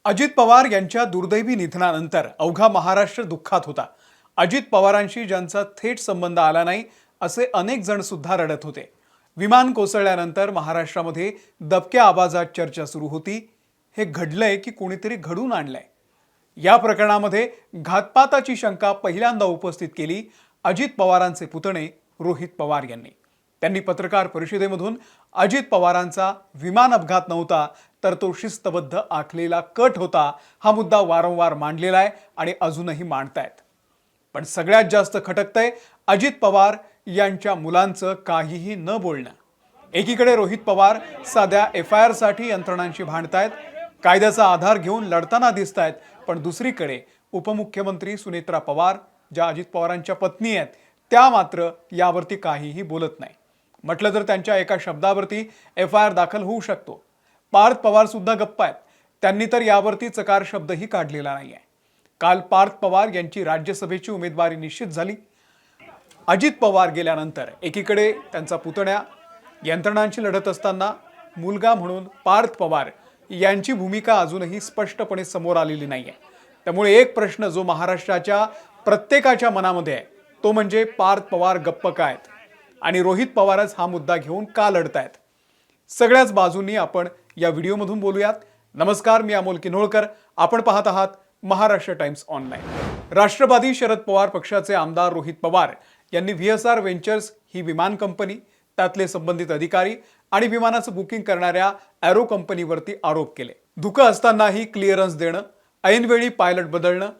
अजित पवार यांच्या दुर्दैवी निधनानंतर अवघा महाराष्ट्र दुःखात होता। अजित पवारांशी ज्यांचा थेट संबंध आला नाही असे अनेक जण सुद्धा रडत होते। विमान कोसळल्यानंतर महाराष्ट्रामध्ये दबक्या आवाजात चर्चा सुरू होती। हे घडलंय की कोणीतरी घडून आणलंय? या प्रकरणामध्ये घातपाताची शंका पहिल्यांदा उपस्थित केली अजित पवारांचे पुतणे रोहित पवार यांनी। त्यांनी पत्रकार परिषदेमधून अजित पवारांचा विमान अपघात नव्हता तर तो शिस्तबद्ध आखलेला कट होता हा मुद्दा वारंवार मांडलेला आहे आणि अजूनही मांडतायत। पण सगळ्यात जास्त खटकतंय अजित पवार यांच्या मुलांचं काहीही न बोलणं। एकीकडे रोहित पवार साध्या FIR साठी यंत्रणांशी भांडतायत, कायद्याचा आधार घेऊन लढताना दिसतायत, पण दुसरीकडे उपमुख्यमंत्री सुनेत्रा पवार ज्या अजित पवारांच्या पत्नी आहेत त्या मात्र यावरती काहीही बोलत नाही। म्हटलं तर त्यांच्या एका शब्दावरती FIR दाखल होऊ शकतो। पार्थ पवार सुद्धा गप्प आहेत, त्यांनी तर यावरती चकार शब्दही काढलेला नाहीये। काल पार्थ पवार यांची राज्यसभेची उमेदवारी निश्चित झाली। अजित पवार गेल्यानंतर एकीकडे त्यांचा पुतण्या यंत्रणांशी लढत असताना मुलगा म्हणून पार्थ पवार यांची भूमिका अजूनही स्पष्टपणे समोर आलेली नाहीये। त्यामुळे एक प्रश्न जो महाराष्ट्राच्या प्रत्येकाच्या मनामध्ये आहे तो म्हणजे पार्थ पवार गप्प काय आणि रोहित पवारच हा मुद्दा घेऊन का लढतायत? सगळ्याच बाजूंनी आपण या व्हिडिओमधून बोलूयात। नमस्कार, मी अमोल किन्होळकर, आपण पाहत आहात महाराष्ट्र टाइम्स ऑनलाइन। राष्ट्रवादी शरद पवार पक्षाचे आमदार रोहित पवार यांनी VSR व्हेंचर्स ही विमान कंपनी, त्यातले संबंधित अधिकारी आणि विमानाचं बुकिंग करणाऱ्या एरो कंपनीवरती आरोप केले। धुकं असतानाही क्लिअरन्स देणं, ऐनवेळी पायलट बदलणं,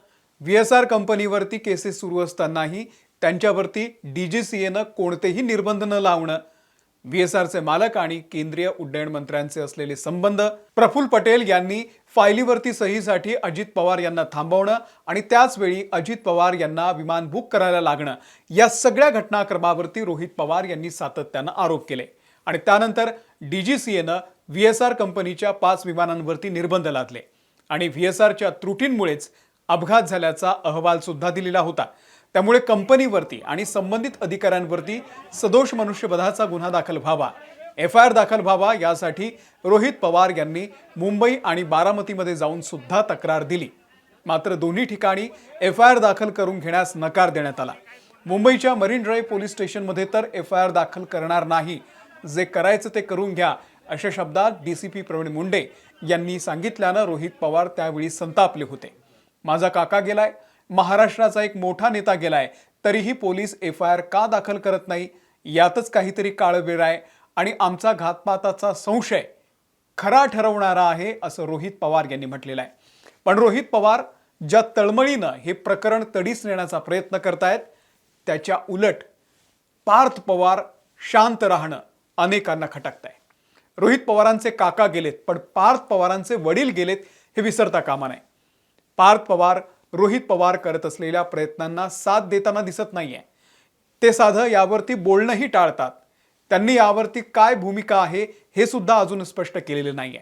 VSR कंपनीवरती केसेस सुरू असतानाही त्यांच्यावरती DGCAनं कोणतेही निर्बंध न लावणं, VSRचे मालक आणि केंद्रीय उड्डयन मंत्र्यांचे असलेले संबंध, प्रफुल्ल पटेल यांनी फायलीवरती सहीसाठी अजित पवार यांना थांबवणं आणि त्याच वेळी अजित पवार यांना विमान बुक करायला लागणं, या सगळ्या घटनाक्रमावरती रोहित पवार यांनी सातत्यानं आरोप केले। आणि त्यानंतर DGCAनं VSR कंपनीच्या 5 विमानांवरती निर्बंध लादले आणि VSRच्या त्रुटींमुळेच अपघात झाल्याचा अहवाल सुद्धा दिलेला होता। त्यामुळे कंपनीवरती आणि संबंधित अधिकाऱ्यांवरती सदोष मनुष्यवधाचा गुन्हा दाखल व्हावा, FIR दाखल व्हावा, यासाठी रोहित पवार यांनी मुंबई आणि बारामतीमध्ये जाऊन सुद्धा तक्रार दिली। मात्र दोन्ही ठिकाणी FIR दाखल करून घेण्यास नकार देण्यात आला। मुंबईच्या मरीन ड्राईव्ह पोलीस स्टेशनमध्ये तर FIR दाखल करणार नाही, जे करायचं ते करून घ्या अशा शब्दात DCP प्रवीण मुंडे यांनी सांगितल्यानं रोहित पवार त्यावेळी संतापले होते। माझा काका गेलाय, महाराष्ट्राचा एक मोठा नेता गेलाय, तरीही पोलीस FIR का दाखल करत नाही? यातच काहीतरी काळवेळ आहे आणि आमचा घातपाताचा संशय खरा ठरवणारा आहे असं रोहित पवार यांनी म्हटलेलं आहे। पण रोहित पवार ज्या तळमळीनं हे प्रकरण तडीस नेण्याचा प्रयत्न करतायत त्याच्या उलट पार्थ पवार शांत राहणं अनेकांना खटकतंय। रोहित पवारांचे काका गेलेत, पण पार्थ पवारांचे वडील गेलेत हे विसरता कामा नये। पार्थ पवार रोहित पवार करत असलेल्या प्रयत्नांना साथ देताना दिसत नाहीये। ते साधं यावरती बोलणंही टाळतात। त्यांनी यावरती काय भूमिका आहे हे सुद्धा अजून स्पष्ट केलेले नाहीये।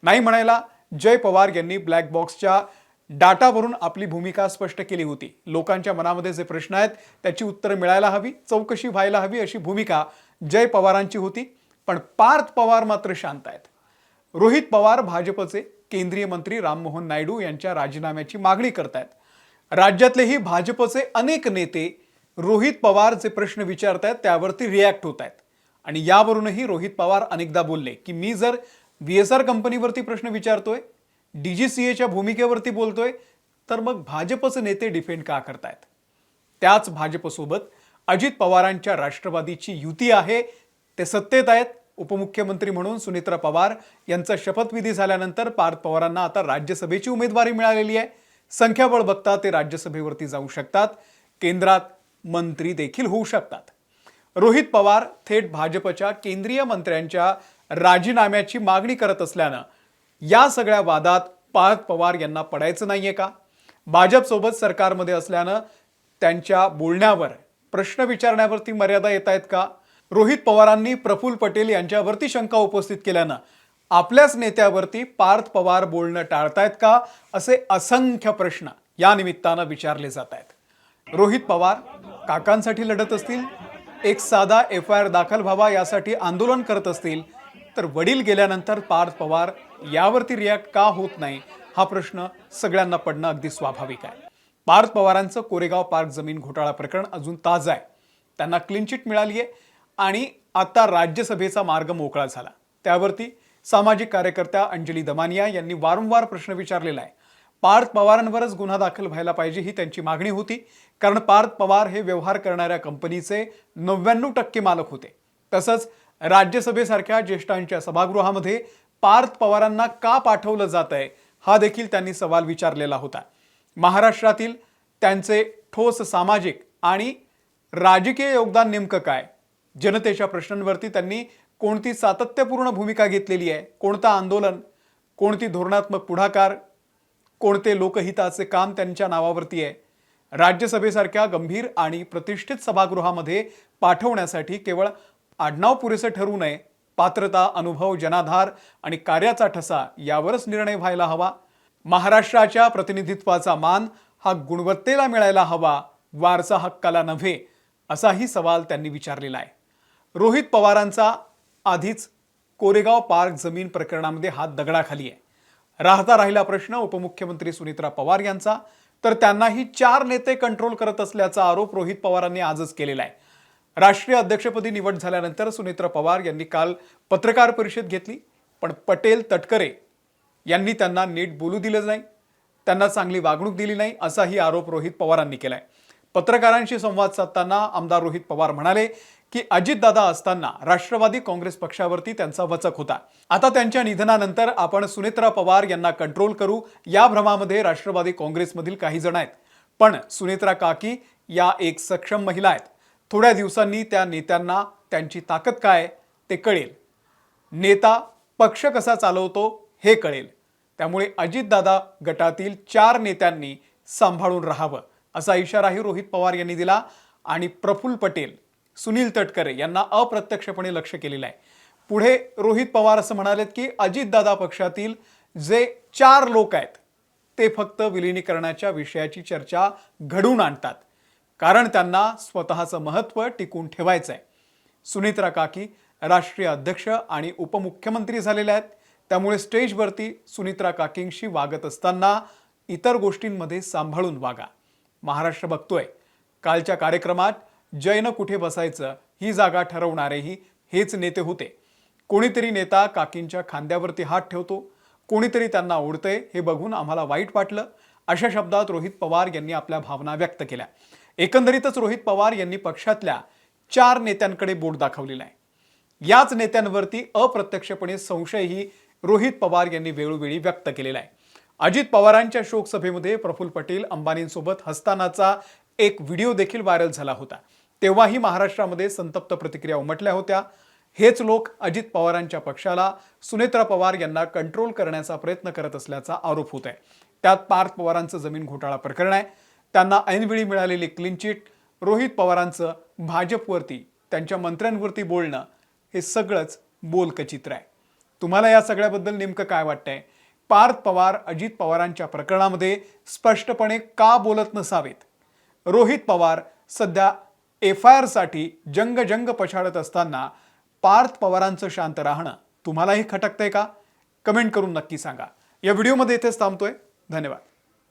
नाही म्हणायला जय पवार यांनी ब्लॅक बॉक्सच्या डाटावरून आपली भूमिका स्पष्ट केली होती। लोकांच्या मनामध्ये जे प्रश्न आहेत त्याची उत्तरं मिळायला हवी, चौकशी व्हायला हवी अशी भूमिका जय पवारांची होती। पण पार्थ पवार मात्र शांत आहेत। रोहित पवार भाजपचे केंद्रीय मंत्री राममोहन नायडू यांच्या राजीनाम्याची मागणी करतायत। राज्यातलेही भाजपचे अनेक नेते रोहित पवार जे प्रश्न विचारतायत त्यावरती रिॲक्ट होत आहेत आणि यावरूनही रोहित पवार अनेकदा बोलले की मी जर VSR कंपनीवरती प्रश्न विचारतोय, DGCAच्या भूमिकेवरती बोलतोय, तर मग भाजपचे नेते डिफेंड का करतायत? त्याच भाजपसोबत अजित पवारांच्या राष्ट्रवादीची युती आहे, ते सत्तेत आहेत। उपमुख्यमंत्री म्हणून सुनेत्रा पवार यांचा शपथविधी झाल्यानंतर पार्थ पवारांना आता राज्यसभेची उमेदवारी मिळालेली आहे। संख्याबळ बघता ते राज्यसभेवरती जाऊ शकतात, केंद्रात मंत्री देखील होऊ शकतात। रोहित पवार थेट भाजपच्या केंद्रीय मंत्र्यांच्या राजीनाम्याची मागणी करत असल्यानं या सगळ्या वादात पार्थ पवार यांना पडायचं नाहीये का? भाजपसोबत सरकारमध्ये असल्यानं त्यांच्या बोलण्यावर, प्रश्न विचारण्यावरती मर्यादा येत आहेत का? रोहित पवारांनी प्रफुल्ल पटेल यांच्यावरती शंका उपस्थित केल्यानं आपल्याच नेत्यावरती पार्थ पवार बोलणं टाळतायत का? असे असंख्य प्रश्न या निमित्तानं विचारले जात आहेत। रोहित पवार काकांसाठी लढत असतील, एक साधा FIR दाखल व्हावा यासाठी आंदोलन करत असतील, तर वडील गेल्यानंतर पार्थ पवार यावरती रिॲक्ट का होत नाही हा प्रश्न सगळ्यांना पडणं अगदी स्वाभाविक आहे. पार्थ पवारांचं कोरेगाव पार्क जमीन घोटाळा प्रकरण अजून ताजं आहे. त्यांना क्लीन चिट मिळाली आहे आणि आता राज्यसभेचा मार्ग मोकळा झाला. त्यावरती सामाजिक कार्यकर्त्या अंजली दमानिया यांनी वारंवार प्रश्न विचारलेला आहे. पार्थ पवारांवरच गुन्हा दाखल व्हायला पाहिजे ही त्यांची मागणी होती, कारण पार्थ पवार हे व्यवहार करणाऱ्या कंपनीचे 99% मालक होते. तसंच राज्यसभेसारख्या ज्येष्ठांच्या सभागृहामध्ये पार्थ पवारांना का पाठवलं जातंय हा देखील त्यांनी सवाल विचारलेला होता. महाराष्ट्रातील त्यांचे ठोस सामाजिक आणि राजकीय योगदान नेमकं काय? जनतेच्या प्रश्नांवरती त्यांनी कोणती सातत्यपूर्ण भूमिका घेतलेली आहे? कोणतं आंदोलन, कोणती धोरणात्मक पुढाकार, कोणते लोकहिताचे काम त्यांच्या नावावरती आहे? राज्यसभेसारख्या गंभीर आणि प्रतिष्ठित सभागृहामध्ये पाठवण्यासाठी केवळ आडनाव पुरेसे ठरू नये, पात्रता, अनुभव, जनाधार आणि कार्याचा ठसा यावरच निर्णय व्हायला हवा. महाराष्ट्राच्या प्रतिनिधित्वाचा मान हा गुणवत्तेला मिळायला हवा, वारसा हक्काला नव्हे, असाही सवाल त्यांनी विचारलेला आहे. रोहित पवारांचा आधीच कोरेगाव पार्क जमीन प्रकरणामध्ये हात दगडाखाली आहे. राहता राहिला प्रश्न उपमुख्यमंत्री सुनीत्रा पवार यांचा, तर त्यांनाही 4 नेते कंट्रोल करत असल्याचा आरोप रोहित पवारांनी आजच केलेला आहे. राष्ट्रीय अध्यक्षपदी निवड झाल्यानंतर सुनीत्रा पवार यांनी काल पत्रकार परिषद घेतली, पण पटेल तटकरे यांनी त्यांना नीट बोलू दिलं नाही, त्यांना चांगली वागणूक दिली नाही, असाही आरोप रोहित पवारांनी केलाय. पत्रकारांशी संवाद साधताना आमदार रोहित पवार म्हणाले की अजितदादा असताना राष्ट्रवादी काँग्रेस पक्षावरती त्यांचा वचक होता. आता त्यांच्या निधनानंतर आपण सुनेत्रा पवार यांना कंट्रोल करू या भ्रमामध्ये राष्ट्रवादी काँग्रेसमधील काही जण आहेत. पण सुनेत्रा काकी या एक सक्षम महिला आहेत. थोड्या दिवसांनी त्या नेत्यांना त्यांची ताकद काय ते कळेल. नेता पक्ष कसा चालवतो हे कळेल. त्यामुळे अजितदादा गटातील 4 नेत्यांनी सांभाळून राहावं असा इशाराही रोहित पवार यांनी दिला. आणि प्रफुल्ल पटेल, सुनील तटकरे यांना अप्रत्यक्षपणे लक्ष केलेलं आहे. पुढे रोहित पवार असं म्हणालेत की अजितदादा पक्षातील जे 4 लोक आहेत ते फक्त विलीनीकरणाच्या विषयाची चर्चा घडवून आणतात, कारण त्यांना स्वतःचं महत्त्व टिकून ठेवायचं आहे. सुनीत्रा काकी राष्ट्रीय अध्यक्ष आणि उपमुख्यमंत्री झालेल्या आहेत. त्यामुळे स्टेजवरती सुनीत्रा काकींशी वागत असताना इतर गोष्टींमध्ये सांभाळून वागा. महाराष्ट्र बघतोय. कालच्या कार्यक्रमात जयनं कुठे बसायचं ही जागा ठरवणारेही हेच नेते होते. कोणीतरी नेता काकींच्या खांद्यावरती हात ठेवतो, कोणीतरी त्यांना ओढतंय हे बघून आम्हाला वाईट वाटलं, अशा शब्दात रोहित पवार यांनी आपल्या भावना व्यक्त केल्या. एकंदरीतच रोहित पवार यांनी पक्षातल्या 4 नेत्यांकडे बोट दाखवलेलं आहे. याच नेत्यांवरती अप्रत्यक्षपणे संशयही रोहित पवार यांनी वेळोवेळी व्यक्त केलेला आहे. अजित पवारांच्या शोक सभेमध्ये प्रफुल्ल पटेल अंबानींसोबत हसतानाचा एक व्हिडिओ देखील व्हायरल झाला होता. तेव्हाही महाराष्ट्रामध्ये संतप्त प्रतिक्रिया उमटल्या होत्या. हेच लोक अजित पवारांच्या पक्षाला सुनेत्रा पवार यांना कंट्रोल करण्याचा प्रयत्न करत असल्याचा आरोप होत आहे. त्यात पार्थ पवारांचं जमीन घोटाळा प्रकरण आहे. त्यांना ऐनवेळी मिळालेली क्लीन चिट, रोहित पवारांचं भाजपवरती, त्यांच्या मंत्र्यांवरती बोलणं, हे सगळंच बोलकचित्र आहे. तुम्हाला या सगळ्याबद्दल नेमकं काय वाटतंय? पार्थ पवार अजित पवारांच्या प्रकरणामध्ये स्पष्टपणे का बोलत नसावेत? रोहित पवार सध्या FIR साठी जंग पछाडत असताना पार्थ पवारांचं शांत राहणं तुम्हालाही खटकतंय का? कमेंट करून नक्की सांगा. या व्हिडिओमध्ये इथेच थांबतोय. धन्यवाद.